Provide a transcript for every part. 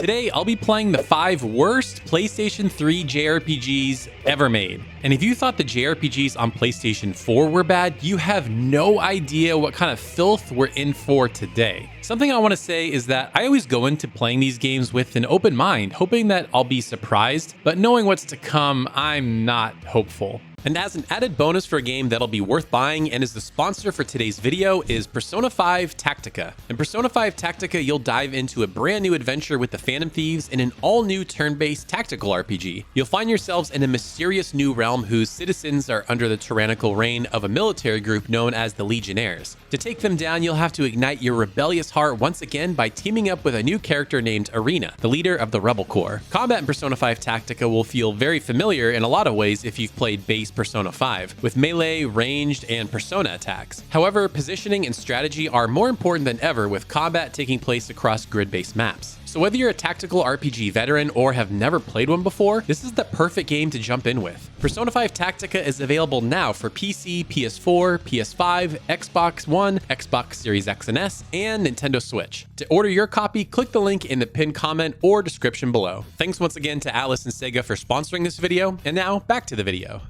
Today, I'll be playing the 5 worst PlayStation 3 JRPGs ever made. And if you thought the JRPGs on PlayStation 4 were bad, you have no idea what kind of filth we're in for today. Something I want to say is that I always go into playing these games with an open mind, hoping that I'll be surprised, but knowing what's to come, I'm not hopeful. And as an added bonus for a game that'll be worth buying and is the sponsor for today's video is Persona 5 Tactica. In Persona 5 Tactica, you'll dive into a brand new adventure with the Phantom Thieves in an all-new turn-based tactical RPG. You'll find yourselves in a mysterious new realm whose citizens are under the tyrannical reign of a military group known as the Legionnaires. To take them down, you'll have to ignite your rebellious heart once again by teaming up with a new character named Arena, the leader of the Rebel Corps. Combat in Persona 5 Tactica will feel very familiar in a lot of ways if you've played base Persona 5, with melee, ranged, and persona attacks. However, positioning and strategy are more important than ever, with combat taking place across grid-based maps. So whether you're a tactical RPG veteran or have never played one before, this is the perfect game to jump in with. Persona 5 Tactica is available now for PC, PS4, PS5, Xbox One, Xbox Series X and S, and Nintendo Switch. To order your copy, click the link in the pinned comment or description below. Thanks once again to Alice and Sega for sponsoring this video, and now back to the video.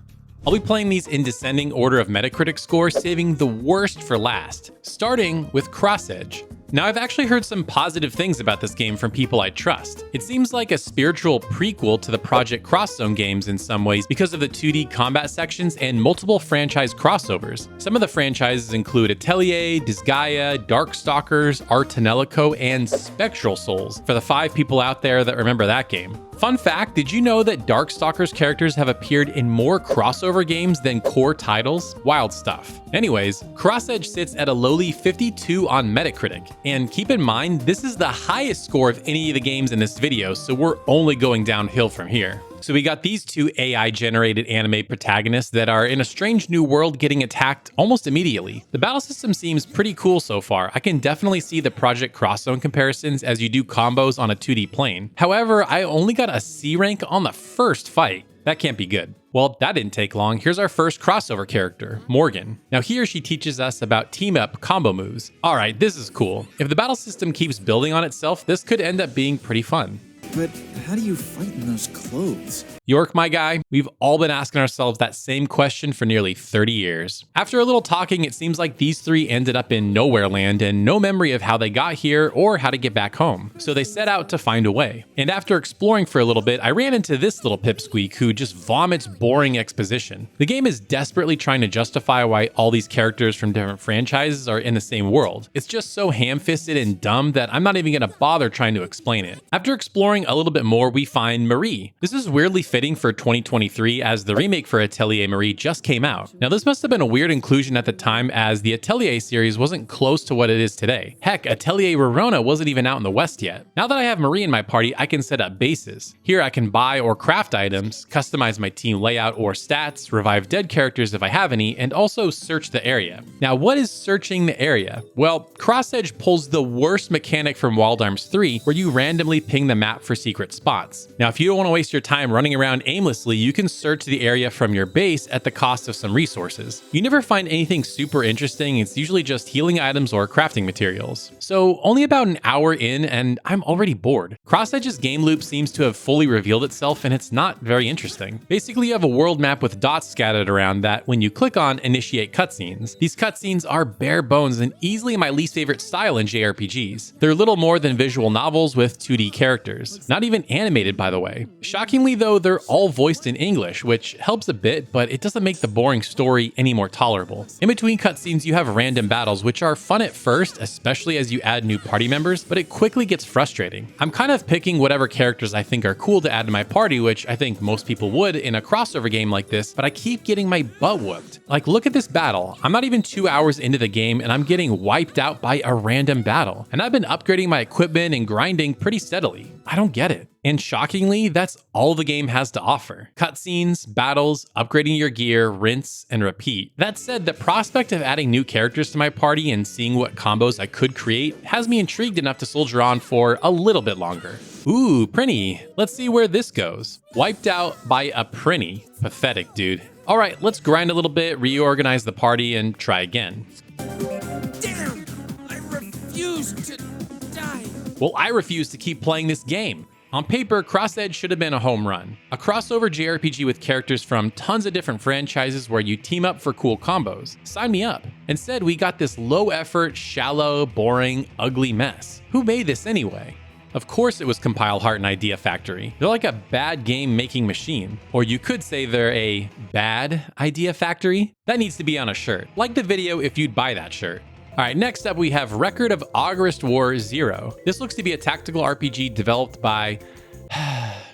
I'll be playing these in descending order of Metacritic score, saving the worst for last, starting with Cross Edge. Now, I've actually heard some positive things about this game from people I trust. It seems like a spiritual prequel to the Project Cross Zone games in some ways because of the 2D combat sections and multiple franchise crossovers. Some of the franchises include Atelier, Disgaea, Darkstalkers, Artanelico, and Spectral Souls, for the 5 people out there that remember that game. Fun fact, did you know that Darkstalkers characters have appeared in more crossover games than core titles? Wild stuff. Anyways, Cross Edge sits at a lowly 52 on Metacritic. And keep in mind, this is the highest score of any of the games in this video, so we're only going downhill from here. So we got these 2 AI-generated anime protagonists that are in a strange new world getting attacked almost immediately. The battle system seems pretty cool so far. I can definitely see the Project Cross Zone comparisons as you do combos on a 2D plane. However, I only got a C rank on the first fight. That can't be good. Well, that didn't take long. Here's our first crossover character, Morgan. Now here she teaches us about team-up combo moves. All right, this is cool. If the battle system keeps building on itself, this could end up being pretty fun. But how do you fight in those clothes? York, my guy, we've all been asking ourselves that same question for nearly 30 years. After a little talking, it seems like these 3 ended up in nowhere land and no memory of how they got here or how to get back home. So they set out to find a way. And after exploring for a little bit, I ran into this little pipsqueak who just vomits boring exposition. The game is desperately trying to justify why all these characters from different franchises are in the same world. It's just so ham-fisted and dumb that I'm not even gonna bother trying to explain it. After exploring a little bit more, we find Marie. This is weirdly fitting for 2023 as the remake for Atelier Marie just came out. Now this must have been a weird inclusion at the time as the Atelier series wasn't close to what it is today. Heck, Atelier Verona wasn't even out in the West yet. Now that I have Marie in my party, I can set up bases. Here I can buy or craft items, customize my team layout or stats, revive dead characters if I have any, and also search the area. Now what is searching the area? Well, Cross Edge pulls the worst mechanic from Wild Arms 3 where you randomly ping the map for secret spots. Now if you don't want to waste your time running around aimlessly, you can search the area from your base at the cost of some resources. You never find anything super interesting, it's usually just healing items or crafting materials. So only about an hour in and I'm already bored. Cross Edge's game loop seems to have fully revealed itself and it's not very interesting. Basically you have a world map with dots scattered around that when you click on initiate cutscenes. These cutscenes are bare bones and easily my least favorite style in JRPGs. They're little more than visual novels with 2D characters. Not even animated, by the way. Shockingly though, they're all voiced in English, which helps a bit, but it doesn't make the boring story any more tolerable. In between cutscenes, you have random battles, which are fun at first, especially as you add new party members, but it quickly gets frustrating. I'm kind of picking whatever characters I think are cool to add to my party, which I think most people would in a crossover game like this, but I keep getting my butt whooped. Like, look at this battle. I'm not even 2 hours into the game, and I'm getting wiped out by a random battle. And I've been upgrading my equipment and grinding pretty steadily. I don't get it. And shockingly, that's all the game has to offer. Cutscenes, battles, upgrading your gear, rinse, and repeat. That said, the prospect of adding new characters to my party and seeing what combos I could create has me intrigued enough to soldier on for a little bit longer. Ooh, Prinny. Let's see where this goes. Wiped out by a Prinny. Pathetic, dude. All right, let's grind a little bit, reorganize the party, and try again. Damn! I refuse to die. Well, I refuse to keep playing this game. On paper, Cross Edge should have been a home run. A crossover JRPG with characters from tons of different franchises where you team up for cool combos. Sign me up. Instead, we got this low-effort, shallow, boring, ugly mess. Who made this anyway? Of course it was Compile Heart and Idea Factory. They're like a bad game-making machine. Or you could say they're a bad idea factory. That needs to be on a shirt. Like the video if you'd buy that shirt. Alright, next up we have Record of Agarest War 0. This looks to be a tactical RPG developed by...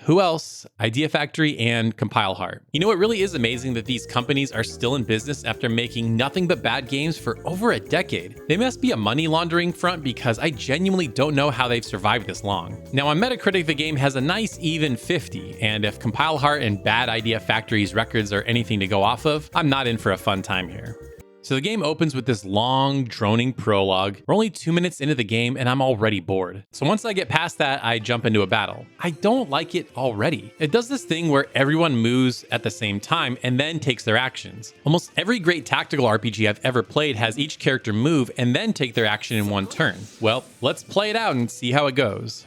who else? Idea Factory and Compile Heart. You know, it really is amazing that these companies are still in business after making nothing but bad games for over a decade. They must be a money laundering front because I genuinely don't know how they've survived this long. Now on Metacritic, the game has a nice even 50, and if Compile Heart and Bad Idea Factory's records are anything to go off of, I'm not in for a fun time here. So the game opens with this long, droning prologue. We're only 2 minutes into the game and I'm already bored. So once I get past that, I jump into a battle. I don't like it already. It does this thing where everyone moves at the same time and then takes their actions. Almost every great tactical RPG I've ever played has each character move and then take their action in one turn. Well, let's play it out and see how it goes.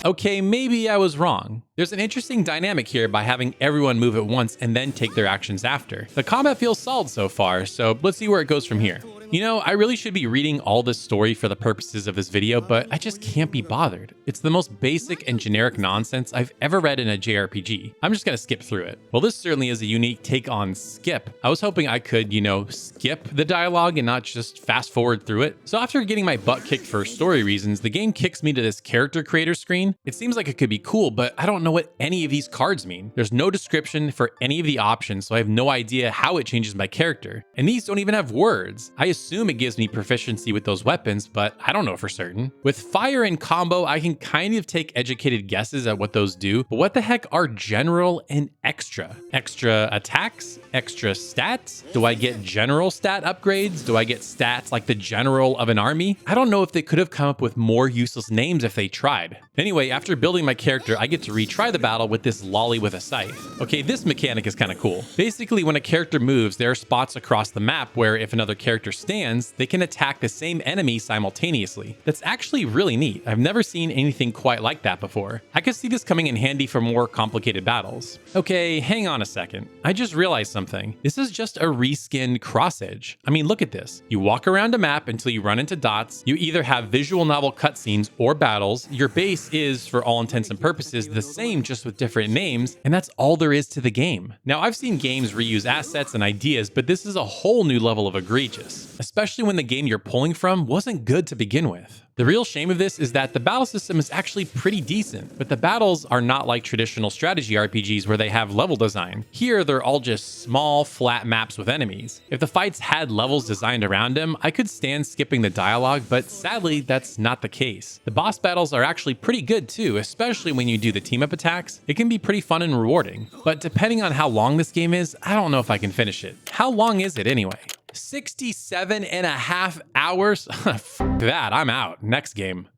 Okay, maybe I was wrong. There's an interesting dynamic here by having everyone move at once and then take their actions after. The combat feels solid so far, so let's see where it goes from here. You know, I really should be reading all this story for the purposes of this video, but I just can't be bothered. It's the most basic and generic nonsense I've ever read in a JRPG. I'm just gonna skip through it. Well, this certainly is a unique take on skip. I was hoping I could, you know, skip the dialogue and not just fast forward through it. So after getting my butt kicked for story reasons, the game kicks me to this character creator screen. It seems like it could be cool, but I don't know what any of these cards mean. There's no description for any of the options, so I have no idea how it changes my character. And these don't even have words. I assume it gives me proficiency with those weapons, but I don't know for certain. With fire and combo, I can kind of take educated guesses at what those do, but what the heck are general and extra? Extra attacks? Extra stats? Do I get general stat upgrades? Do I get stats like the general of an army? I don't know if they could have come up with more useless names if they tried. Anyway, after building my character, I get to retry the battle with this lolly with a scythe. Okay, this mechanic is kind of cool. Basically, when a character moves, there are spots across the map where if another character stands, they can attack the same enemy simultaneously. That's actually really neat. I've never seen anything quite like that before. I could see this coming in handy for more complicated battles. Okay, hang on a second. I just realized something. This is just a reskinned Cross Edge. I mean, look at this. You walk around a map until you run into dots. You either have visual novel cutscenes or battles. Your base is, for all intents and purposes, the same, just with different names, and that's all there is to the game. Now, I've seen games reuse assets and ideas, but this is a whole new level of egregious, especially when the game you're pulling from wasn't good to begin with. The real shame of this is that the battle system is actually pretty decent, but the battles are not like traditional strategy RPGs where they have level design. Here, they're all just small, flat maps with enemies. If the fights had levels designed around them, I could stand skipping the dialogue, but sadly, that's not the case. The boss battles are actually pretty good too, especially when you do the team-up attacks. It can be pretty fun and rewarding, but depending on how long this game is, I don't know if I can finish it. How long is it anyway? 67.5 hours? F that, I'm out. Next game.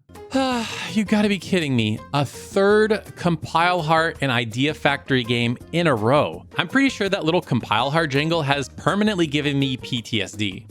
You gotta be kidding me. A third Compile Heart and Idea Factory game in a row. I'm pretty sure that little Compile Heart jingle has permanently given me PTSD.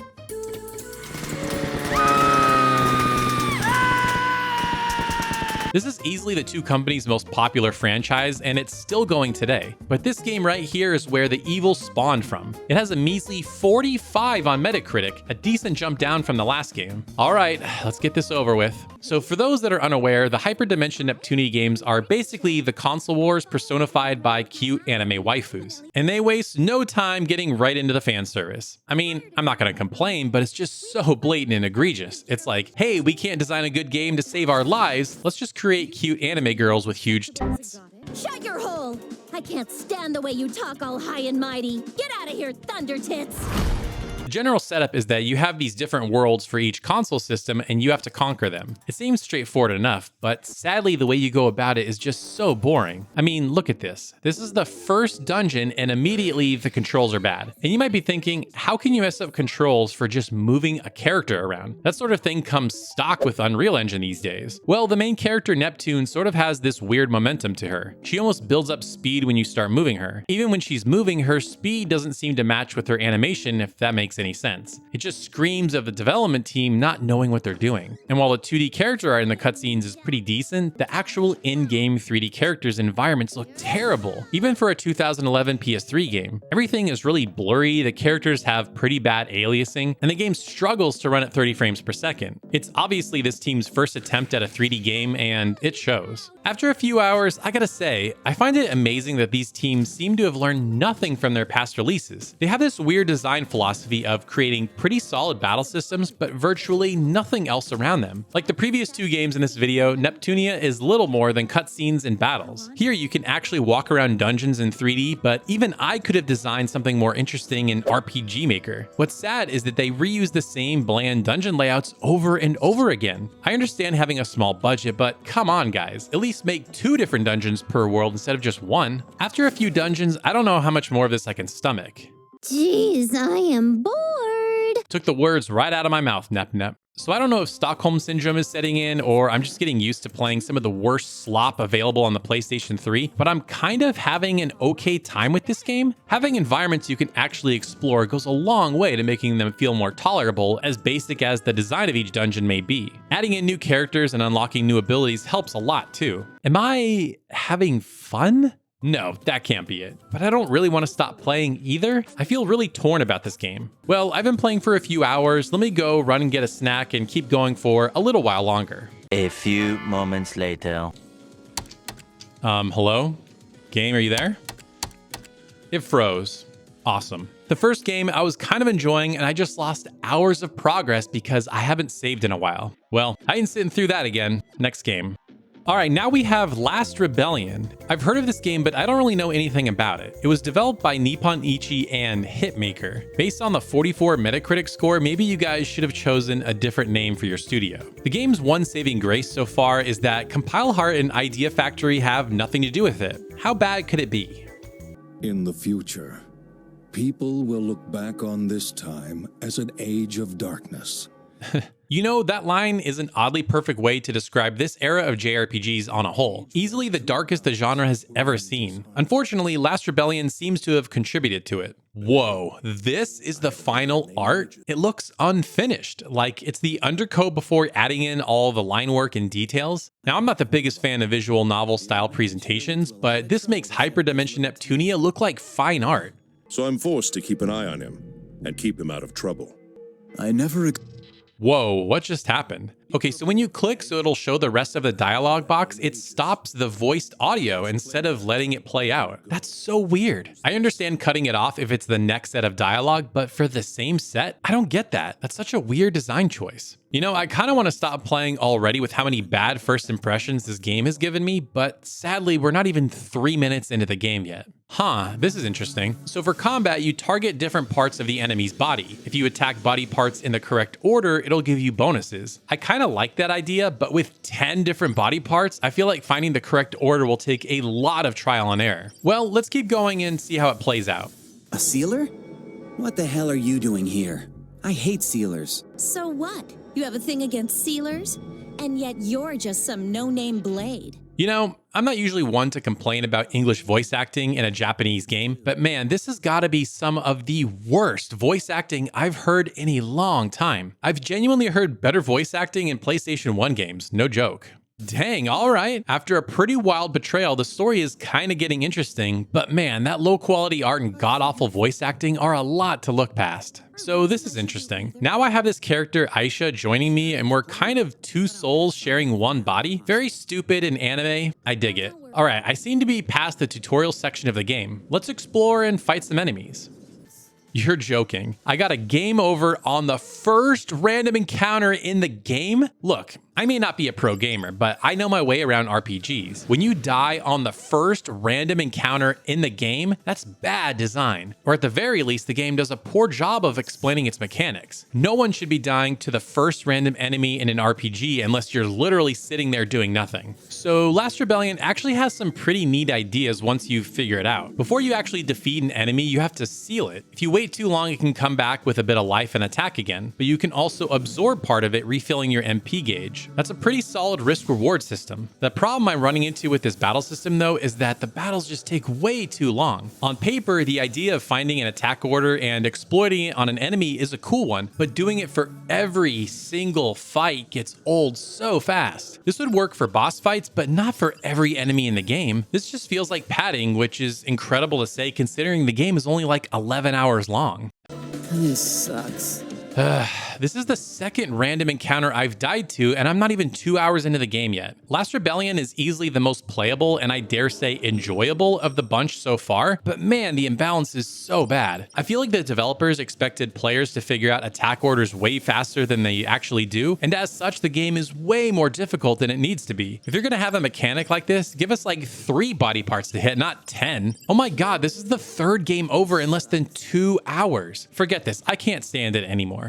This is easily the two companies' most popular franchise, and it's still going today. But this game right here is where the evil spawned from. It has a measly 45 on Metacritic, a decent jump down from the last game. All right, let's get this over with. So for those that are unaware, the Hypderdimension Neptunia games are basically the console wars personified by cute anime waifus. And they waste no time getting right into the fan service. I mean, I'm not gonna complain, but it's just so blatant and egregious. It's like, hey, we can't design a good game to save our lives. Let's just create cute anime girls with huge tits. Shut your hole! I can't stand the way you talk all high and mighty. Get out of here, Thunder Tits! The general setup is that you have these different worlds for each console system and you have to conquer them. It seems straightforward enough, but sadly the way you go about it is just so boring. I mean, look at this. This is the first dungeon and immediately the controls are bad. And you might be thinking, how can you mess up controls for just moving a character around? That sort of thing comes stock with Unreal Engine these days. Well, the main character Neptune sort of has this weird momentum to her. She almost builds up speed when you start moving her. Even when she's moving, her speed doesn't seem to match with her animation, if that makes any sense. It just screams of the development team not knowing what they're doing. And while the 2D character art in the cutscenes is pretty decent, the actual in-game 3D characters and environments look terrible, even for a 2011 PS3 game. Everything is really blurry, the characters have pretty bad aliasing, and the game struggles to run at 30 frames per second. It's obviously this team's first attempt at a 3D game, and it shows. After a few hours, I gotta say, I find it amazing that these teams seem to have learned nothing from their past releases. They have this weird design philosophy of creating pretty solid battle systems, but virtually nothing else around them. Like the previous two games in this video, Neptunia is little more than cutscenes and battles. Here you can actually walk around dungeons in 3D, but even I could have designed something more interesting in RPG Maker. What's sad is that they reuse the same bland dungeon layouts over and over again. I understand having a small budget, but come on guys, at least make 2 different dungeons per world instead of just 1. After a few dungeons, I don't know how much more of this I can stomach. Jeez, I am bored. Took the words right out of my mouth, Nep Nep. So I don't know if Stockholm Syndrome is setting in, or I'm just getting used to playing some of the worst slop available on the PlayStation 3, but I'm kind of having an okay time with this game. Having environments you can actually explore goes a long way to making them feel more tolerable, as basic as the design of each dungeon may be. Adding in new characters and unlocking new abilities helps a lot too. Am I having fun? No, that can't be it. But I don't really want to stop playing either. I feel really torn about this game. Well, I've been playing for a few hours. Let me go run and get a snack and keep going for a little while longer. A few moments later. Hello? Game, are you there? It froze. Awesome. The first game I was kind of enjoying, and I just lost hours of progress because I haven't saved in a while. Well, I ain't sitting through that again. Next game. All right, now we have Last Rebellion. I've heard of this game, but I don't really know anything about it. It was developed by Nippon Ichi and Hitmaker. Based on the 44 Metacritic score, maybe you guys should have chosen a different name for your studio. The game's one saving grace so far is that Compile Heart and Idea Factory have nothing to do with it. How bad could it be? In the future, people will look back on this time as an age of darkness. You know, that line is an oddly perfect way to describe this era of JRPGs on a whole. Easily the darkest the genre has ever seen. Unfortunately, Last Rebellion seems to have contributed to it. Whoa, this is the final art? It looks unfinished, like it's the undercoat before adding in all the line work and details. Now, I'm not the biggest fan of visual novel style presentations, but this makes Hypderdimension Neptunia look like fine art. So I'm forced to keep an eye on him and keep him out of trouble. I never Whoa, what just happened? Okay, so when you click so it'll show the rest of the dialogue box, it stops the voiced audio instead of letting it play out. That's so weird. I understand cutting it off if it's the next set of dialogue, but for the same set, I don't get that. That's such a weird design choice. You know, I kind of want to stop playing already with how many bad first impressions this game has given me, but sadly, we're not even 3 minutes into the game yet. Huh, this is interesting. So for combat, you target different parts of the enemy's body. If you attack body parts in the correct order, it'll give you bonuses. I kind of like that idea, but with 10 different body parts, I feel like finding the correct order will take a lot of trial and error. Well, let's keep going and see how it plays out. A sealer? What the hell are you doing here? I hate sealers. So what? You have a thing against sealers? And yet you're just some no-name blade. You know, I'm not usually one to complain about English voice acting in a Japanese game, but man, this has got to be some of the worst voice acting I've heard in a long time. I've genuinely heard better voice acting in PlayStation 1 games, no joke. Dang, all right. After a pretty wild betrayal, the story is kind of getting interesting, but man, that low quality art and god-awful voice acting are a lot to look past. So this is interesting. Now I have this character Aisha joining me and we're kind of two souls sharing one body. Very stupid and anime. I dig it. All right, I seem to be past the tutorial section of the game. Let's explore and fight some enemies. You're joking. I got a game over on the first random encounter in the game? Look, I may not be a pro gamer, but I know my way around RPGs. When you die on the first random encounter in the game, that's bad design. Or at the very least, the game does a poor job of explaining its mechanics. No one should be dying to the first random enemy in an RPG unless you're literally sitting there doing nothing. So Last Rebellion actually has some pretty neat ideas once you figure it out. Before you actually defeat an enemy, you have to seal it. If you wait too long, it can come back with a bit of life and attack again, but you can also absorb part of it, refilling your MP gauge. That's a pretty solid risk-reward system. The problem I'm running into with this battle system though is that the battles just take way too long. On paper, the idea of finding an attack order and exploiting it on an enemy is a cool one, but doing it for every single fight gets old so fast. This would work for boss fights, but not for every enemy in the game. This just feels like padding, which is incredible to say considering the game is only like 11 hours long. This sucks. This is the second random encounter I've died to, and I'm not even 2 hours into the game yet. Last Rebellion is easily the most playable and I dare say enjoyable of the bunch so far, but man, the imbalance is so bad. I feel like the developers expected players to figure out attack orders way faster than they actually do, and as such, the game is way more difficult than it needs to be. If you're gonna have a mechanic like this, give us like 3 body parts to hit, not 10. Oh my god, this is the third game over in less than 2 hours. Forget this, I can't stand it anymore.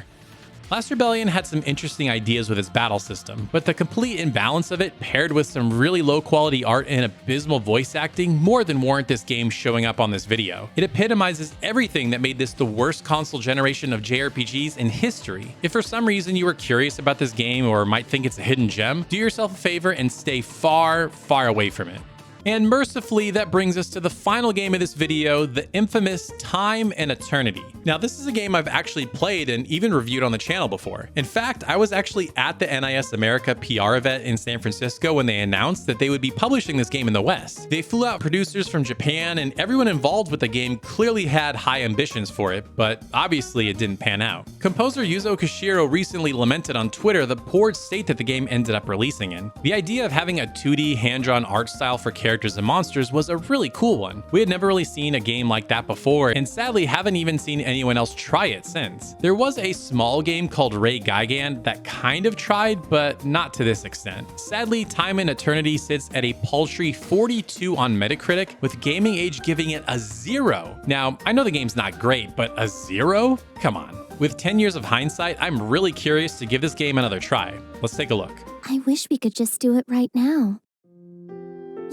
Last Rebellion had some interesting ideas with its battle system, but the complete imbalance of it paired with some really low quality art and abysmal voice acting more than warrant this game showing up on this video. It epitomizes everything that made this the worst console generation of JRPGs in history. If for some reason you were curious about this game or might think it's a hidden gem, do yourself a favor and stay far, far away from it. And mercifully, that brings us to the final game of this video, the infamous Time and Eternity. Now, this is a game I've actually played and even reviewed on the channel before. In fact, I was actually at the NIS America PR event in San Francisco when they announced that they would be publishing this game in the West. They flew out producers from Japan, and everyone involved with the game clearly had high ambitions for it, but obviously it didn't pan out. Composer Yuzo Koshiro recently lamented on Twitter the poor state that the game ended up releasing in. The idea of having a 2D hand-drawn art style for characters and monsters was a really cool one. We had never really seen a game like that before, and sadly haven't even seen anyone else try it since. There was a small game called Ray Gigan that kind of tried, but not to this extent. Sadly, Time and Eternity sits at a paltry 42 on Metacritic, with Gaming Age giving it a 0. Now, I know the game's not great, but a 0? Come on. With 10 years of hindsight, I'm really curious to give this game another try. Let's take a look. I wish we could just do it right now.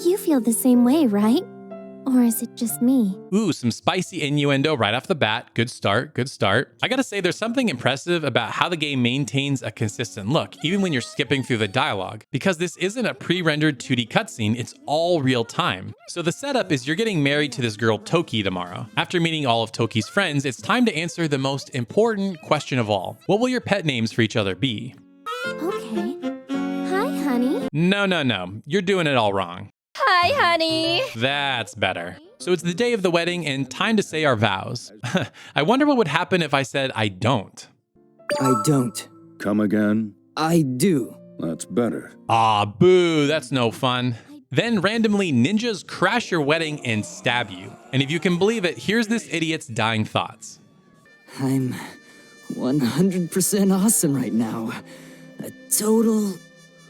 You feel the same way, right? Or is it just me? Ooh, some spicy innuendo right off the bat. Good start, good start. I gotta say, there's something impressive about how the game maintains a consistent look, even when you're skipping through the dialogue. Because this isn't a pre-rendered 2D cutscene, it's all real time. So the setup is you're getting married to this girl Toki tomorrow. After meeting all of Toki's friends, it's time to answer the most important question of all. What will your pet names for each other be? Okay. Hi, honey. No. You're doing it all wrong. Hi, honey. That's better. So it's the day of the wedding and time to say our vows. I wonder what would happen if I said I don't. I don't. Come again? I do. That's better. Aw, boo, that's no fun. Then randomly ninjas crash your wedding and stab you. And if you can believe it, here's this idiot's dying thoughts. I'm 100% awesome right now. A total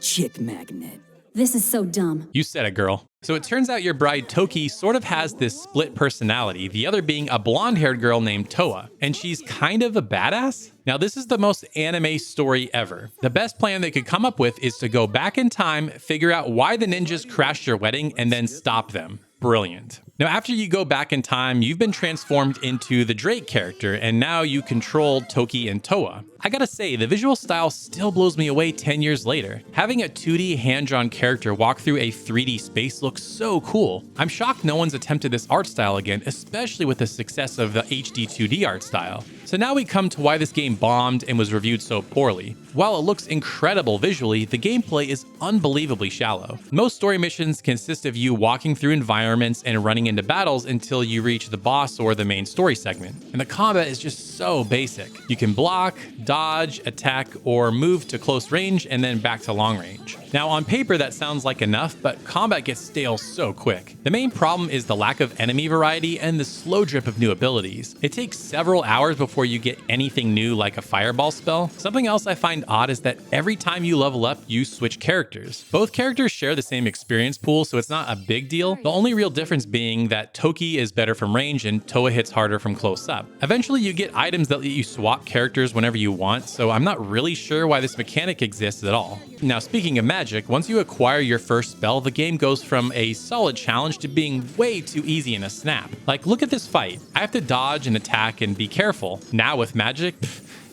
chick magnet. This is so dumb. You said it, girl. So it turns out your bride Toki sort of has this split personality, the other being a blonde-haired girl named Toa, and she's kind of a badass? Now this is the most anime story ever. The best plan they could come up with is to go back in time, figure out why the ninjas crashed your wedding, and then stop them. Brilliant. Now, after you go back in time, you've been transformed into the Drake character, and now you control Toki and Toa. I gotta say, the visual style still blows me away 10 years later. Having a 2D hand-drawn character walk through a 3D space looks so cool. I'm shocked no one's attempted this art style again, especially with the success of the HD 2D art style. So now we come to why this game bombed and was reviewed so poorly. While it looks incredible visually, the gameplay is unbelievably shallow. Most story missions consist of you walking through environments and running into battles until you reach the boss or the main story segment. And the combat is just so basic. You can block, dodge, attack, or move to close range and then back to long range. Now on paper that sounds like enough, but combat gets stale so quick. The main problem is the lack of enemy variety and the slow drip of new abilities. It takes several hours before you get anything new like a fireball spell. Something else I find odd is that every time you level up, you switch characters. Both characters share the same experience pool, so it's not a big deal. The only real difference being that Toki is better from range and Toa hits harder from close up. Eventually you get items that let you swap characters whenever you want, so I'm not really sure why this mechanic exists at all. Now speaking of magic, once you acquire your first spell, the game goes from a solid challenge to being way too easy in a snap. Like, look at this fight. I have to dodge and attack and be careful. Now with magic,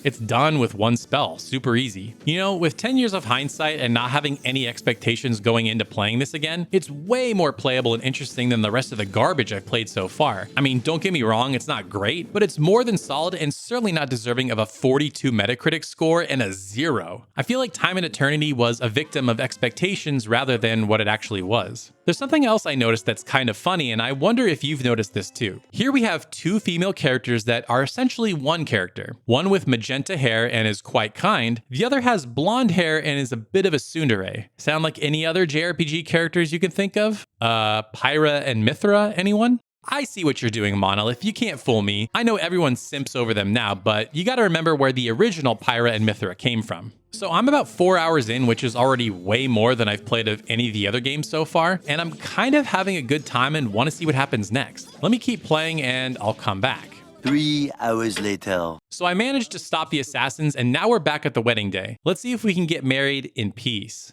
It's done with one spell, super easy. You know, with 10 years of hindsight and not having any expectations going into playing this again, it's way more playable and interesting than the rest of the garbage I've played so far. I mean, don't get me wrong, it's not great, but it's more than solid and certainly not deserving of a 42 Metacritic score and a 0. I feel like Time and Eternity was a victim of expectations rather than what it actually was. There's something else I noticed that's kind of funny, and I wonder if you've noticed this too. Here we have two female characters that are essentially one character. One with magenta hair and is quite kind. The other has blonde hair and is a bit of a tsundere. Sound like any other JRPG characters you can think of? Pyra and Mithra, anyone? I see what you're doing, Monolith. You can't fool me. I know everyone simps over them now, but you gotta remember where the original Pyra and Mithra came from. So I'm about 4 hours in, which is already way more than I've played of any of the other games so far, and I'm kind of having a good time and want to see what happens next. Let me keep playing and I'll come back. 3 hours later. So I managed to stop the assassins, and now we're back at the wedding day. Let's see if we can get married in peace.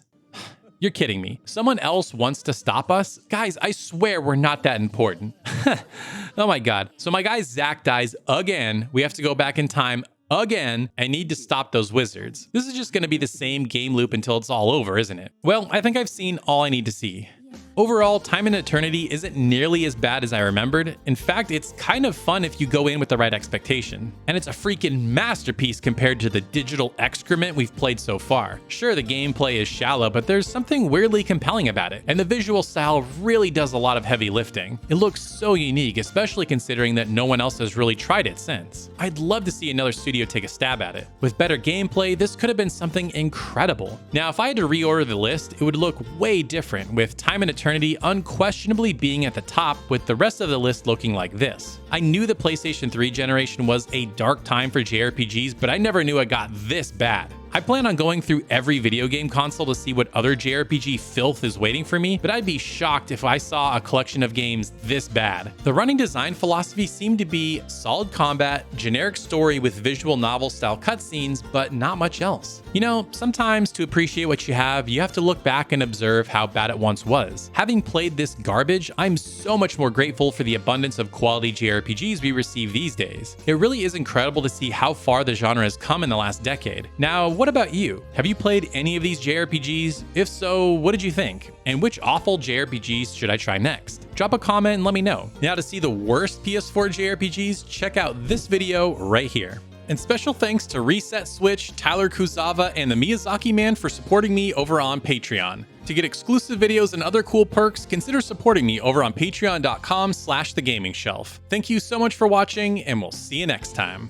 You're kidding me. Someone else wants to stop us? Guys, I swear we're not that important. Oh my god. So my guy Zach dies again. We have to go back in time again. I need to stop those wizards. This is just going to be the same game loop until it's all over, isn't it? Well, I think I've seen all I need to see. Overall, Time and Eternity isn't nearly as bad as I remembered. In fact, it's kind of fun if you go in with the right expectation. And it's a freaking masterpiece compared to the digital excrement we've played so far. Sure, the gameplay is shallow, but there's something weirdly compelling about it. And the visual style really does a lot of heavy lifting. It looks so unique, especially considering that no one else has really tried it since. I'd love to see another studio take a stab at it. With better gameplay, this could have been something incredible. Now, if I had to reorder the list, it would look way different, with Time and Eternity unquestionably being at the top, with the rest of the list looking like this. I knew the PlayStation 3 generation was a dark time for JRPGs, but I never knew it got this bad. I plan on going through every video game console to see what other JRPG filth is waiting for me, but I'd be shocked if I saw a collection of games this bad. The running design philosophy seemed to be solid combat, generic story with visual novel style cutscenes, but not much else. You know, sometimes to appreciate what you have to look back and observe how bad it once was. Having played this garbage, I'm so much more grateful for the abundance of quality JRPGs we receive these days. It really is incredible to see how far the genre has come in the last decade. Now, what about you? Have you played any of these JRPGs? If so, what did you think? And which awful JRPGs should I try next? Drop a comment and let me know. Now, to see the worst PS4 JRPGs, check out this video right here. And special thanks to Reset Switch, Tyler Kuzawa, and the Miyazaki Man for supporting me over on Patreon. To get exclusive videos and other cool perks, consider supporting me over on patreon.com/thegaming shelf. Thank you so much for watching, and we'll see you next time.